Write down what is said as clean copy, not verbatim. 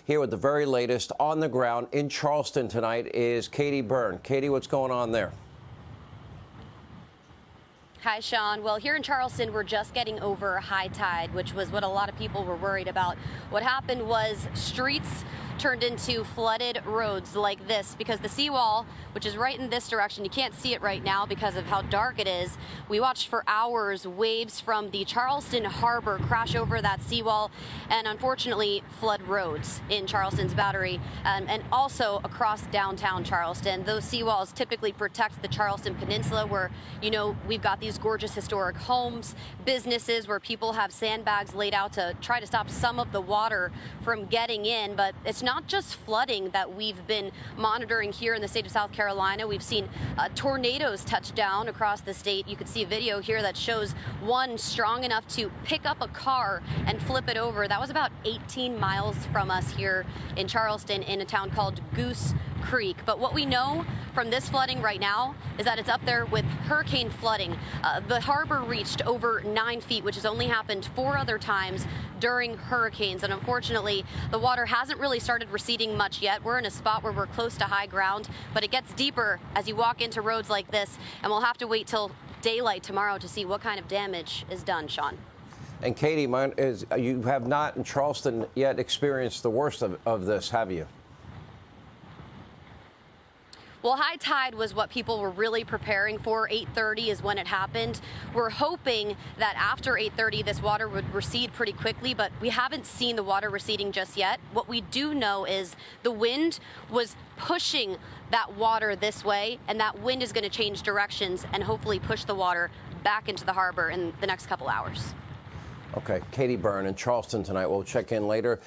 Here with the very latest on the ground in Charleston tonight is Katie Byrne. Katie, what's going on there? Hi, Sean. Well, here in Charleston, we're just getting over high tide, which was what a lot of people were worried about. What happened was streets turned into flooded roads like this because the seawall, which is right in this direction, you can't see it right now because of how dark it is. We watched for hours waves from the Charleston harbor crash over that seawall and unfortunately flood roads in Charleston's Battery and also across downtown Charleston. Those seawalls typically protect the Charleston Peninsula where, you know, we've got these gorgeous historic homes, businesses where people have sandbags laid out to try to stop some of the water from getting in. But it's not just flooding that we've been monitoring here in the state of South Carolina. We've seen tornadoes touch down across the state. You can see a video here that shows one strong enough to pick up a car and flip it over. That was about 18 miles from us here in Charleston in a town called Goose Creek. But what we know from this flooding right now is that it's up there with hurricane flooding. The harbor reached over 9 feet, which has only happened 4 other times during hurricanes. And unfortunately, the water hasn't really started receding much yet. We're in a spot where we're close to high ground, but it gets deeper as you walk into roads like this. And we'll have to wait till daylight tomorrow to see what kind of damage is done, Sean. And Katie, mine is you have not in Charleston yet experienced the worst of this, have you? Well, high tide was what people were really preparing for. 8:30 is when it happened. We're hoping that after 8:30, this water would recede pretty quickly, but we haven't seen the water receding just yet. What we do know is the wind was pushing that water this way, and that wind is going to change directions and hopefully push the water back into the harbor in the next couple hours. Okay, Katie Byrne in Charleston tonight. We'll check in later.